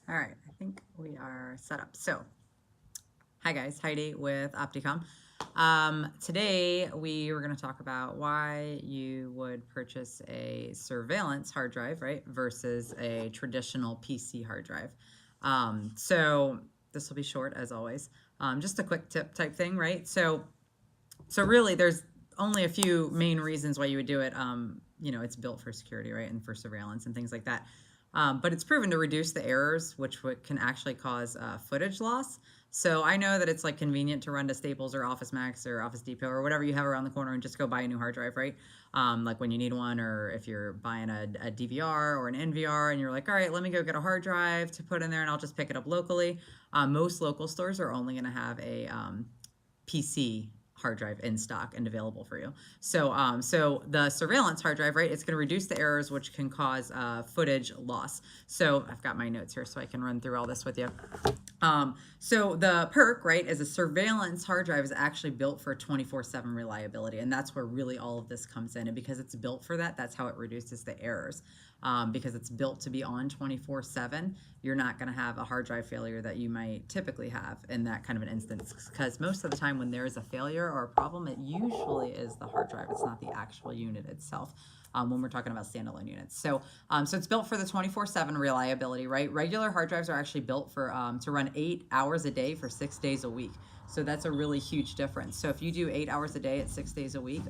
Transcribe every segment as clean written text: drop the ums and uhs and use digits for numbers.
All right, I think we are set up. So, hi guys, Heidi with Opticom. Today we were going to talk about why you would purchase a surveillance hard drive, right, versus a traditional PC hard drive. So this will be short as always. Just a quick tip type thing, right? So really, there's only a few main reasons why you would do it. It's built for security, right, and for surveillance and things like that. But it's proven to reduce the errors, which can actually cause footage loss. So I know that it's like convenient to run to Staples or Office Max or Office Depot or whatever you have around the corner and just go buy a new hard drive, right? Like when you need one, or if you're buying a DVR or an NVR and you're like, all right, let me go get a hard drive to put in there and I'll just pick it up locally. Most local stores are only going to have a PC hard drive in stock and available for you. So the surveillance hard drive, right, it's going to reduce the errors, which can cause footage loss. So I've got my notes here so I can run through all this with you. So the perk, right, is a surveillance hard drive is actually built for 24/7 reliability. And that's where really all of this comes in. And because it's built for that, that's how it reduces the errors. Because it's built to be on 24/7, you're not going to have a hard drive failure that you might typically have in that kind of an instance. Because most of the time when there is a failure or a problem, it usually is the hard drive. It's not the actual unit itself. When we're talking about standalone units. So it's built for the 24/7 reliability, right? Regular hard drives are actually built for to run 8 hours a day for 6 days a week. So that's a really huge difference. So if you do 8 hours a day at 6 days a week,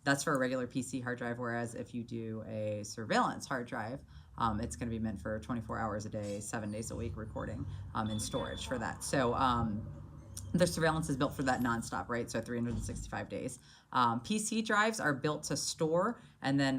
that's for a regular PC hard drive. Whereas if you do a surveillance hard drive, it's going to be meant for 24 hours a day, 7 days a week recording and storage for that. So the surveillance is built for that nonstop, right? So 365 days. PC drives are built to store and then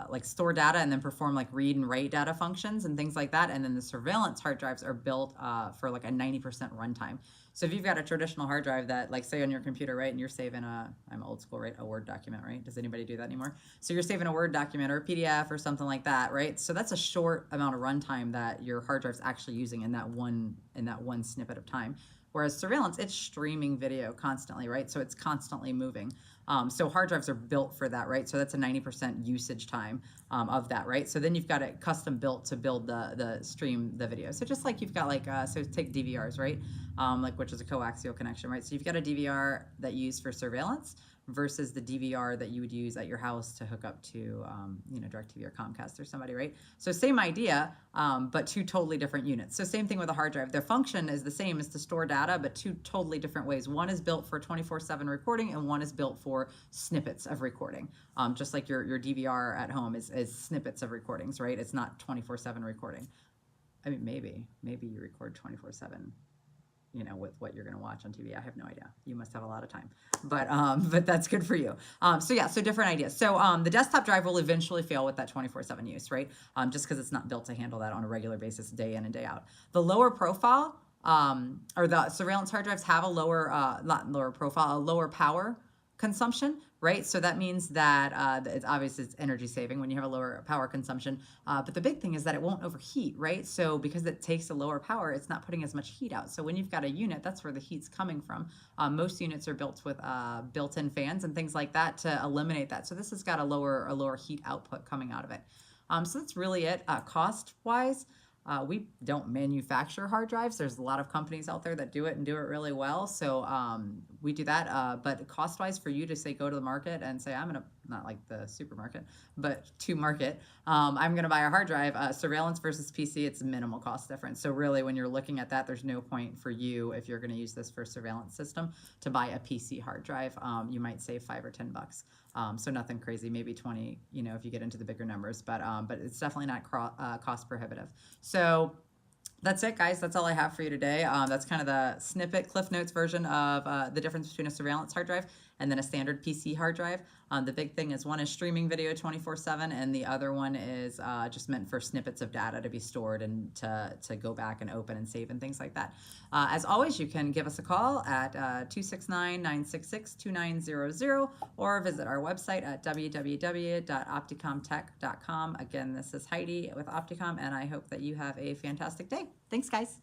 like store data and then perform like read and write data functions and things like that. And then the surveillance hard drives are built for like a 90% runtime. So if you've got a traditional hard drive that, like, say on your computer, right, and you're saving I'm old school, right, a Word document, right? Does anybody do that anymore? So you're saving a Word document or a PDF or something like that, right? So that's a short amount of runtime that your hard drive's actually using in that one snippet of time. Whereas surveillance, it's streaming video constantly, right? So it's constantly moving. So hard drives are built for that, right? So that's a 90% usage time of that, right? So then you've got it custom built to build the stream the video. So just like you've got like, so take DVRs, right? Like which is a coaxial connection, right? So you've got a DVR that you use for surveillance versus the DVR that you would use at your house to hook up to, DirecTV or Comcast or somebody, right? So same idea, but two totally different units. So same thing with a hard drive. Their function is the same as to store data, but two totally different ways. One is built for 24/7 recording and one is built for snippets of recording. Just like your DVR at home is snippets of recordings, right? It's not 24/7 recording. I mean, maybe you record 24/7, with what you're going to watch on TV. I have no idea. You must have a lot of time, but that's good for you. So different ideas. So the desktop drive will eventually fail with that 24/7 use, right? Just because it's not built to handle that on a regular basis, day in and day out. The lower profile, or the surveillance hard drives have a not lower profile, a lower power consumption, right? So that means that it's obviously it's energy saving when you have a lower power consumption. But the big thing is that it won't overheat, right? So because it takes a lower power, it's not putting as much heat out. So when you've got a unit, that's where the heat's coming from. Most units are built with built-in fans and things like that to eliminate that. So this has got a lower heat output coming out of it. So that's really it. Cost-wise, we don't manufacture hard drives. There's a lot of companies out there that do it and do it really well. So we do that. But cost-wise, for you to say go to the market and say, I'm going to, not like the supermarket, but to market, I'm going to buy a hard drive, surveillance versus PC, it's a minimal cost difference. So really, when you're looking at that, there's no point for you, if you're going to use this for surveillance system, to buy a PC hard drive. You might save $5 or $10. So nothing crazy, maybe 20, if you get into the bigger numbers, but it's definitely not cost prohibitive. So that's it, guys. That's all I have for you today. That's kind of the snippet Cliff Notes version of the difference between a surveillance hard drive and then a standard PC hard drive. The big thing is one is streaming video 24/7, and the other one is just meant for snippets of data to be stored and to go back and open and save and things like that. As always, you can give us a call at 269-966-2900 or visit our website at www.opticomtech.com. Again, this is Heidi with Opticom, and I hope that you have a fantastic day. Thanks, guys.